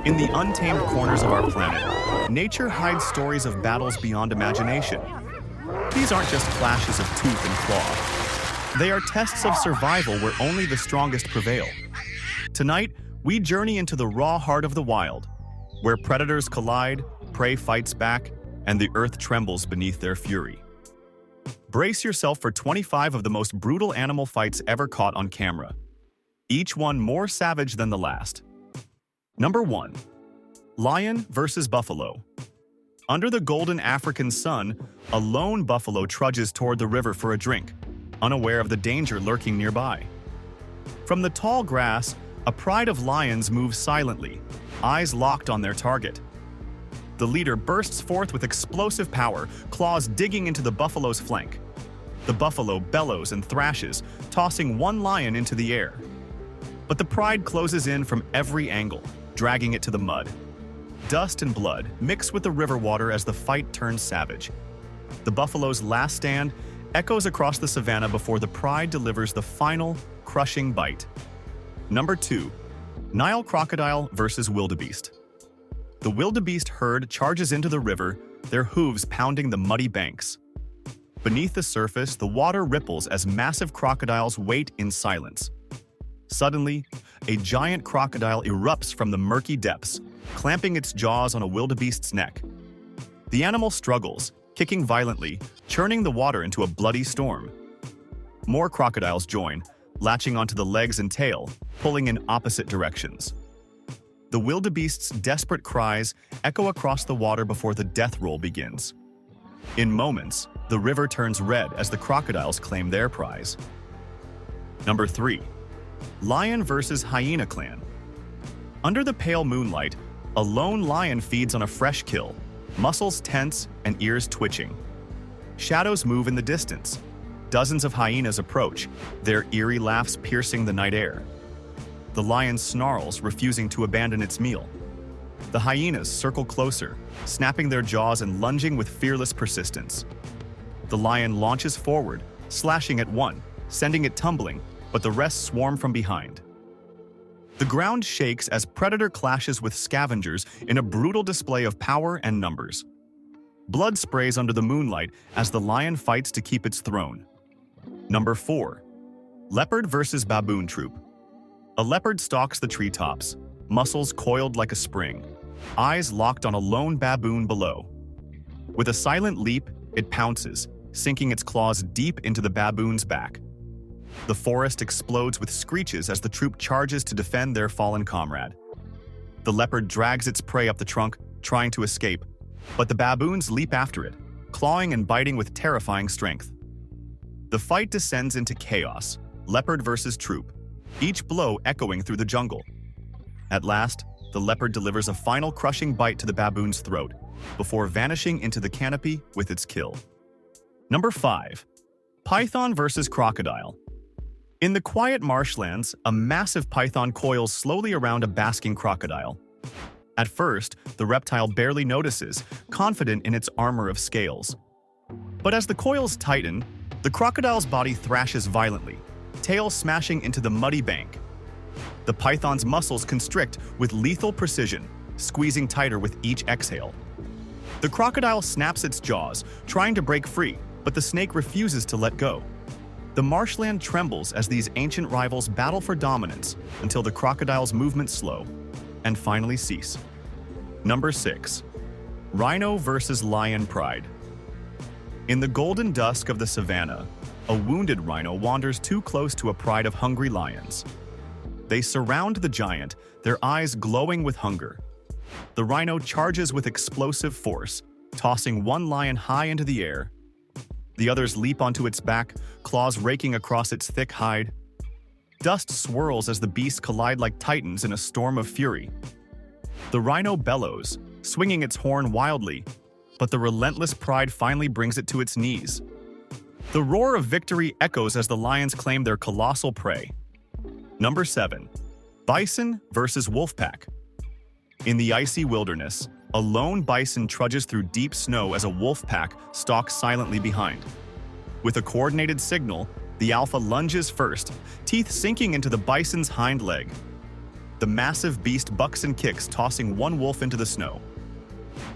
In the untamed corners of our planet, nature hides stories of battles beyond imagination. These aren't just flashes of tooth and claw. They are tests of survival where only the strongest prevail. Tonight, we journey into the raw heart of the wild, where predators collide, prey fights back, and the earth trembles beneath their fury. Brace yourself for 25 of the most brutal animal fights ever caught on camera, each one more savage than the last. Number 1. Lion versus buffalo. Under the golden African sun, a lone buffalo trudges toward the river for a drink, unaware of the danger lurking nearby. From the tall grass, a pride of lions moves silently, eyes locked on their target. The leader bursts forth with explosive power, claws digging into the buffalo's flank. The buffalo bellows and thrashes, tossing one lion into the air. But the pride closes in from every angle, dragging it to the mud. Dust and blood mix with the river water as the fight turns savage. The buffalo's last stand echoes across the savannah before the pride delivers the final, crushing bite. Number 2. Nile crocodile versus wildebeest. The wildebeest herd charges into the river, their hooves pounding the muddy banks. Beneath the surface, the water ripples as massive crocodiles wait in silence. Suddenly, a giant crocodile erupts from the murky depths, clamping its jaws on a wildebeest's neck. The animal struggles, kicking violently, churning the water into a bloody storm. More crocodiles join, latching onto the legs and tail, pulling in opposite directions. The wildebeest's desperate cries echo across the water before the death roll begins. In moments, the river turns red as the crocodiles claim their prize. Number 3. Lion versus hyena clan. Under the pale moonlight, a lone lion feeds on a fresh kill, muscles tense and ears twitching. Shadows move in the distance. Dozens of hyenas approach, their eerie laughs piercing the night air. The lion snarls, refusing to abandon its meal. The hyenas circle closer, snapping their jaws and lunging with fearless persistence. The lion launches forward, slashing at one, sending it tumbling, but the rest swarm from behind. The ground shakes as predator clashes with scavengers in a brutal display of power and numbers. Blood sprays under the moonlight as the lion fights to keep its throne. Number 4. Leopard versus baboon troop. A leopard stalks the treetops, muscles coiled like a spring, eyes locked on a lone baboon below. With a silent leap, it pounces, sinking its claws deep into the baboon's back. The forest explodes with screeches as the troop charges to defend their fallen comrade. The leopard drags its prey up the trunk, trying to escape, but the baboons leap after it, clawing and biting with terrifying strength. The fight descends into chaos, leopard versus troop, each blow echoing through the jungle. At last, the leopard delivers a final crushing bite to the baboon's throat, before vanishing into the canopy with its kill. Number 5. Python versus crocodile. In the quiet marshlands, a massive python coils slowly around a basking crocodile. At first, the reptile barely notices, confident in its armor of scales. But as the coils tighten, the crocodile's body thrashes violently, tail smashing into the muddy bank. The python's muscles constrict with lethal precision, squeezing tighter with each exhale. The crocodile snaps its jaws, trying to break free, but the snake refuses to let go. The marshland trembles as these ancient rivals battle for dominance until the crocodile's movements slow and finally cease. Number 6. Rhino versus lion pride. In the golden dusk of the savannah, a wounded rhino wanders too close to a pride of hungry lions. They surround the giant, their eyes glowing with hunger. The rhino charges with explosive force, tossing one lion high into the air. The others leap onto its back, claws raking across its thick hide. Dust swirls as the beasts collide like titans in a storm of fury. The rhino bellows, swinging its horn wildly, but the relentless pride finally brings it to its knees. The roar of victory echoes as the lions claim their colossal prey. Number 7. Bison versus wolf pack. In the icy wilderness, a lone bison trudges through deep snow as a wolf pack stalks silently behind. With a coordinated signal, the alpha lunges first, teeth sinking into the bison's hind leg. The massive beast bucks and kicks, tossing one wolf into the snow.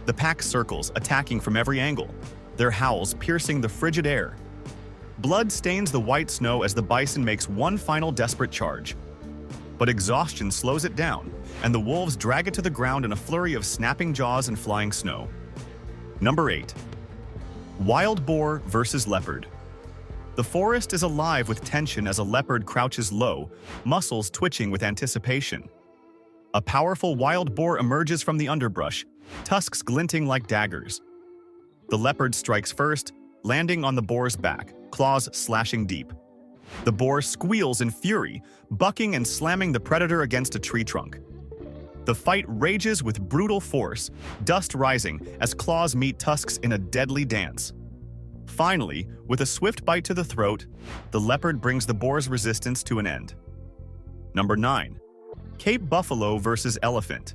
The pack circles, attacking from every angle, their howls piercing the frigid air. Blood stains the white snow as the bison makes one final desperate charge. But exhaustion slows it down, and the wolves drag it to the ground in a flurry of snapping jaws and flying snow. Number 8. Wild boar versus leopard. The forest is alive with tension as a leopard crouches low, muscles twitching with anticipation. A powerful wild boar emerges from the underbrush, tusks glinting like daggers. The leopard strikes first, landing on the boar's back, claws slashing deep. The boar squeals in fury, bucking and slamming the predator against a tree trunk. The fight rages with brutal force, dust rising as claws meet tusks in a deadly dance. Finally, with a swift bite to the throat, the leopard brings the boar's resistance to an end. Number 9. Cape buffalo versus elephant.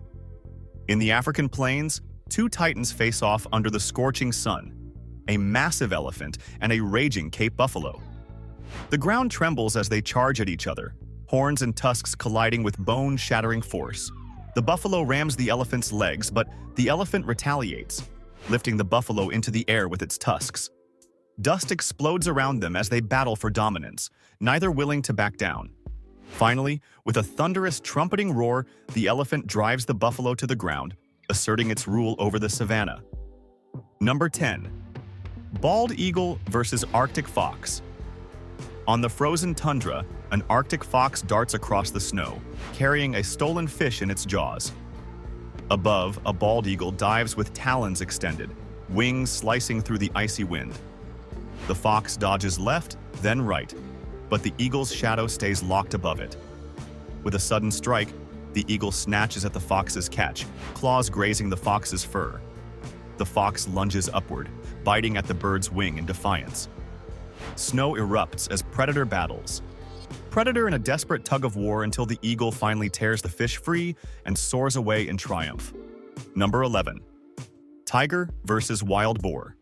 In the African plains, two titans face off under the scorching sun, a massive elephant and a raging Cape buffalo. The ground trembles as they charge at each other, horns and tusks colliding with bone-shattering force. The buffalo rams the elephant's legs, but the elephant retaliates, lifting the buffalo into the air with its tusks. Dust explodes around them as they battle for dominance, neither willing to back down. Finally, with a thunderous trumpeting roar, the elephant drives the buffalo to the ground, asserting its rule over the savannah. Number 10. Bald eagle versus Arctic fox. On the frozen tundra, an Arctic fox darts across the snow, carrying a stolen fish in its jaws. Above, a bald eagle dives with talons extended, wings slicing through the icy wind. The fox dodges left, then right, but the eagle's shadow stays locked above it. With a sudden strike, the eagle snatches at the fox's catch, claws grazing the fox's fur. The fox lunges upward, biting at the bird's wing in defiance. Snow erupts as predator battles. Predator in a desperate tug-of-war until the eagle finally tears the fish free and soars away in triumph. Number 11. Tiger versus wild boar.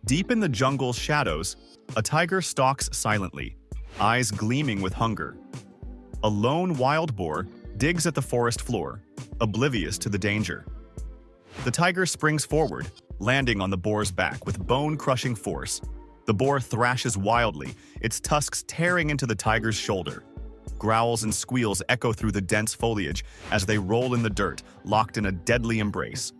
Deep in the jungle's shadows, a tiger stalks silently, eyes gleaming with hunger. A lone wild boar digs at the forest floor, oblivious to the danger. The tiger springs forward, landing on the boar's back with bone-crushing force. The boar thrashes wildly, its tusks tearing into the tiger's shoulder. Growls and squeals echo through the dense foliage as they roll in the dirt, locked in a deadly embrace.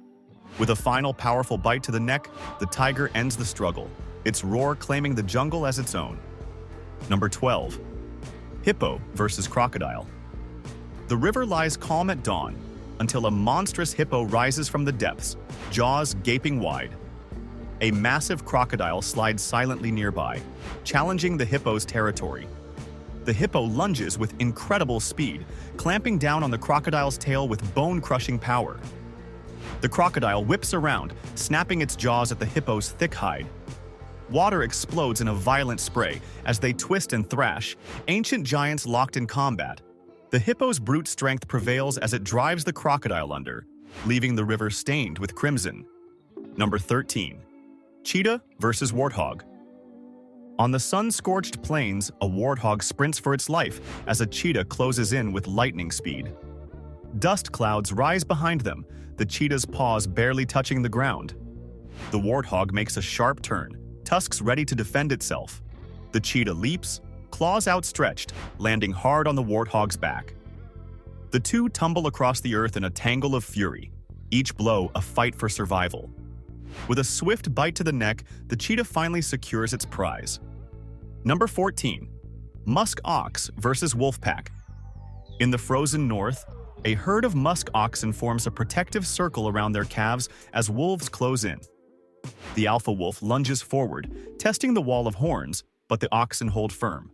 With a final powerful bite to the neck, the tiger ends the struggle, its roar claiming the jungle as its own. Number 12. Hippo versus crocodile. The river lies calm at dawn, until a monstrous hippo rises from the depths, jaws gaping wide. A massive crocodile slides silently nearby, challenging the hippo's territory. The hippo lunges with incredible speed, clamping down on the crocodile's tail with bone-crushing power. The crocodile whips around, snapping its jaws at the hippo's thick hide. Water explodes in a violent spray as they twist and thrash, ancient giants locked in combat. The hippo's brute strength prevails as it drives the crocodile under, leaving the river stained with crimson. Number 13. Cheetah versus warthog. On the sun-scorched plains, a warthog sprints for its life as a cheetah closes in with lightning speed. Dust clouds rise behind them, the cheetah's paws barely touching the ground. The warthog makes a sharp turn, tusks ready to defend itself. The cheetah leaps, claws outstretched, landing hard on the warthog's back. The two tumble across the earth in a tangle of fury, each blow a fight for survival. With a swift bite to the neck, the cheetah finally secures its prize. Number 14. Musk ox versus wolf pack. In the frozen north, a herd of musk oxen forms a protective circle around their calves as wolves close in. The alpha wolf lunges forward, testing the wall of horns, but the oxen hold firm.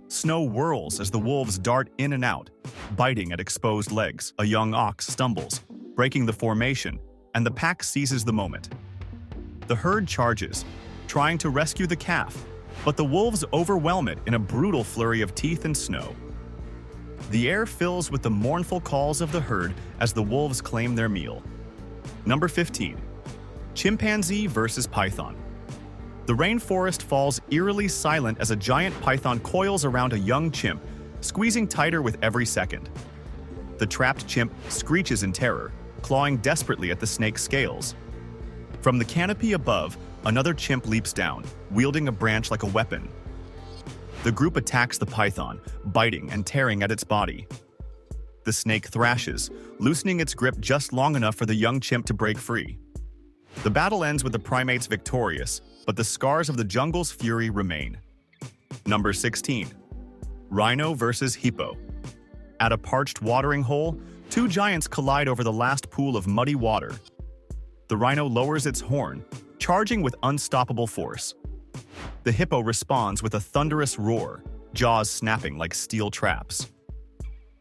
Snow whirls as the wolves dart in and out, biting at exposed legs. A young ox stumbles, breaking the formation, and the pack seizes the moment. The herd charges, trying to rescue the calf, but the wolves overwhelm it in a brutal flurry of teeth and snow. The air fills with the mournful calls of the herd as the wolves claim their meal. Number 15. Chimpanzee versus python. The rainforest falls eerily silent as a giant python coils around a young chimp, squeezing tighter with every second. The trapped chimp screeches in terror, clawing desperately at the snake's scales. From the canopy above, another chimp leaps down, wielding a branch like a weapon. The group attacks the python, biting and tearing at its body. The snake thrashes, loosening its grip just long enough for the young chimp to break free. The battle ends with the primates victorious, but the scars of the jungle's fury remain. Number 16. Rhino versus Hippo. At a parched watering hole, two giants collide over the last pool of muddy water. The rhino lowers its horn, charging with unstoppable force. The hippo responds with a thunderous roar, jaws snapping like steel traps.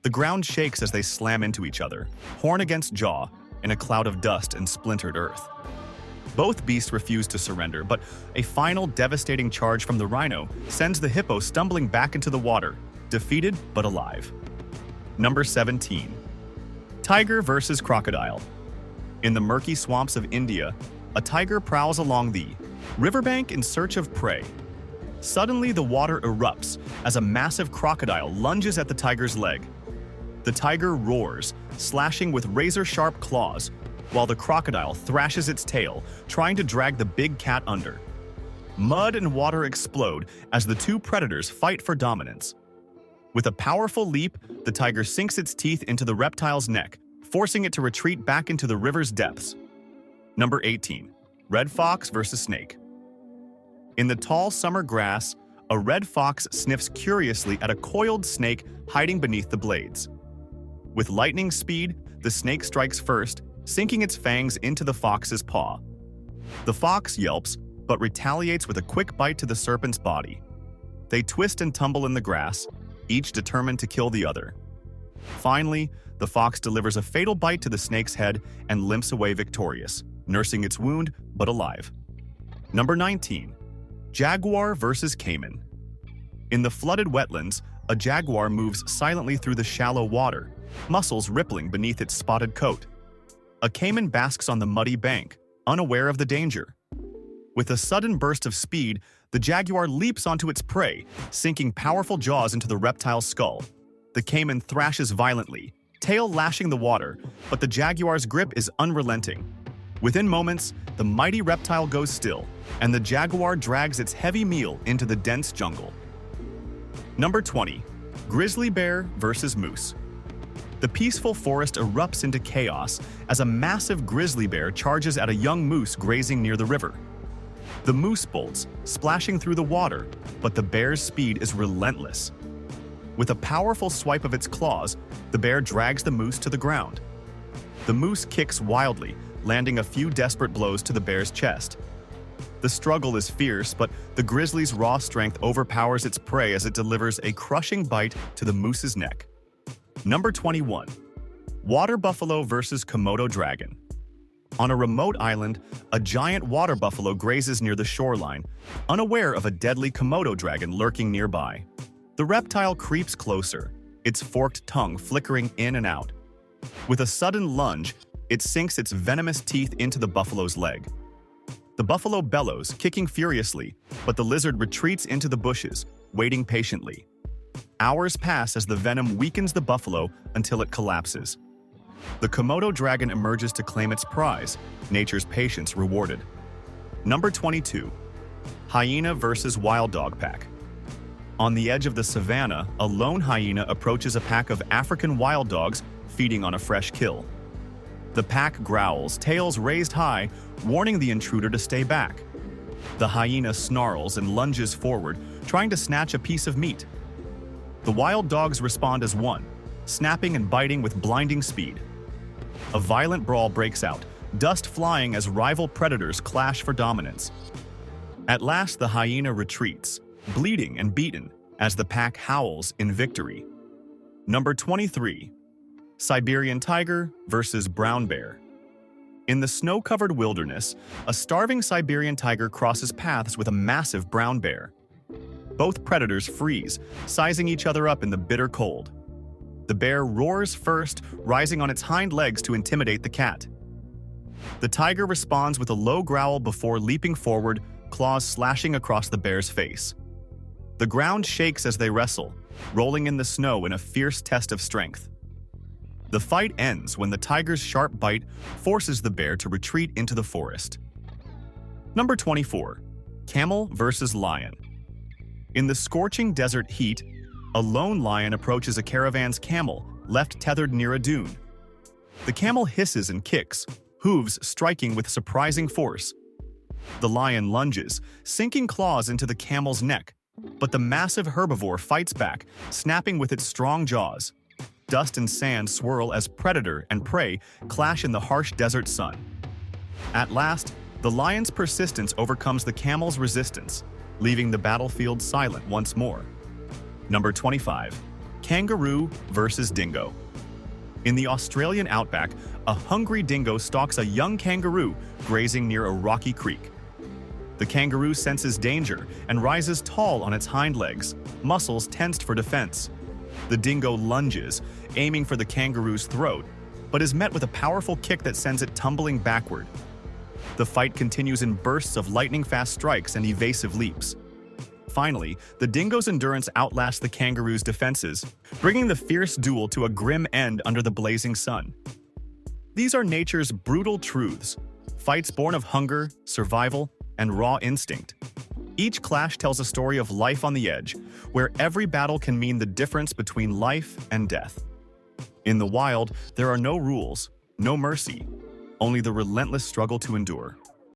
The ground shakes as they slam into each other, horn against jaw, in a cloud of dust and splintered earth. Both beasts refuse to surrender, but a final devastating charge from the rhino sends the hippo stumbling back into the water, defeated but alive. Number 17. Tiger versus Crocodile. In the murky swamps of India, a tiger prowls along the riverbank in search of prey. Suddenly, the water erupts as a massive crocodile lunges at the tiger's leg. The tiger roars, slashing with razor-sharp claws, while the crocodile thrashes its tail, trying to drag the big cat under. Mud and water explode as the two predators fight for dominance. With a powerful leap, the tiger sinks its teeth into the reptile's neck, forcing it to retreat back into the river's depths. Number 18. Red fox versus snake. In the tall summer grass, a red fox sniffs curiously at a coiled snake hiding beneath the blades. With lightning speed, the snake strikes first, sinking its fangs into the fox's paw. The fox yelps, but retaliates with a quick bite to the serpent's body. They twist and tumble in the grass, each determined to kill the other. Finally, the fox delivers a fatal bite to the snake's head and limps away victorious, nursing its wound but alive. Number 19. Jaguar versus caiman. In the flooded wetlands, a jaguar moves silently through the shallow water, muscles rippling beneath its spotted coat. A caiman basks on the muddy bank, unaware of the danger. With a sudden burst of speed, the jaguar leaps onto its prey, sinking powerful jaws into the reptile's skull. The caiman thrashes violently, tail lashing the water, but the jaguar's grip is unrelenting. Within moments, the mighty reptile goes still, and the jaguar drags its heavy meal into the dense jungle. Number 20. Grizzly bear versus moose. The peaceful forest erupts into chaos as a massive grizzly bear charges at a young moose grazing near the river. The moose bolts, splashing through the water, but the bear's speed is relentless. With a powerful swipe of its claws, the bear drags the moose to the ground. The moose kicks wildly, landing a few desperate blows to the bear's chest. The struggle is fierce, but the grizzly's raw strength overpowers its prey as it delivers a crushing bite to the moose's neck. Number 21. Water buffalo versus Komodo dragon. On a remote island, a giant water buffalo grazes near the shoreline, unaware of a deadly Komodo dragon lurking nearby. The reptile creeps closer, its forked tongue flickering in and out. With a sudden lunge, it sinks its venomous teeth into the buffalo's leg. The buffalo bellows, kicking furiously, but the lizard retreats into the bushes, waiting patiently. Hours pass as the venom weakens the buffalo until it collapses. The Komodo dragon emerges to claim its prize, nature's patience rewarded. Number 22. Hyena versus wild dog pack. On the edge of the savannah, a lone hyena approaches a pack of African wild dogs feeding on a fresh kill. The pack growls, tails raised high, warning the intruder to stay back. The hyena snarls and lunges forward, trying to snatch a piece of meat. The wild dogs respond as one, snapping and biting with blinding speed. A violent brawl breaks out, dust flying as rival predators clash for dominance. At last, the hyena retreats, bleeding and beaten, as the pack howls in victory. Number 23. Siberian tiger versus brown bear. In the snow-covered wilderness, a starving Siberian tiger crosses paths with a massive brown bear. Both predators freeze, sizing each other up in the bitter cold. The bear roars first, rising on its hind legs to intimidate the cat. The tiger responds with a low growl before leaping forward, claws slashing across the bear's face. The ground shakes as they wrestle, rolling in the snow in a fierce test of strength. The fight ends when the tiger's sharp bite forces the bear to retreat into the forest. Number 24. Camel versus lion. In the scorching desert heat, a lone lion approaches a caravan's camel left tethered near a dune. The camel hisses and kicks, hooves striking with surprising force. The lion lunges, sinking claws into the camel's neck, but the massive herbivore fights back, snapping with its strong jaws. Dust and sand swirl as predator and prey clash in the harsh desert sun. At last, the lion's persistence overcomes the camel's resistance, leaving the battlefield silent once more. Number 25. Kangaroo versus dingo. In the Australian outback, a hungry dingo stalks a young kangaroo grazing near a rocky creek. The kangaroo senses danger and rises tall on its hind legs, muscles tensed for defense. The dingo lunges, aiming for the kangaroo's throat, but is met with a powerful kick that sends it tumbling backward. The fight continues in bursts of lightning-fast strikes and evasive leaps. Finally, the dingo's endurance outlasts the kangaroo's defenses, bringing the fierce duel to a grim end under the blazing sun. These are nature's brutal truths, fights born of hunger, survival, and raw instinct. Each clash tells a story of life on the edge, where every battle can mean the difference between life and death. In the wild, there are no rules, no mercy, only the relentless struggle to endure.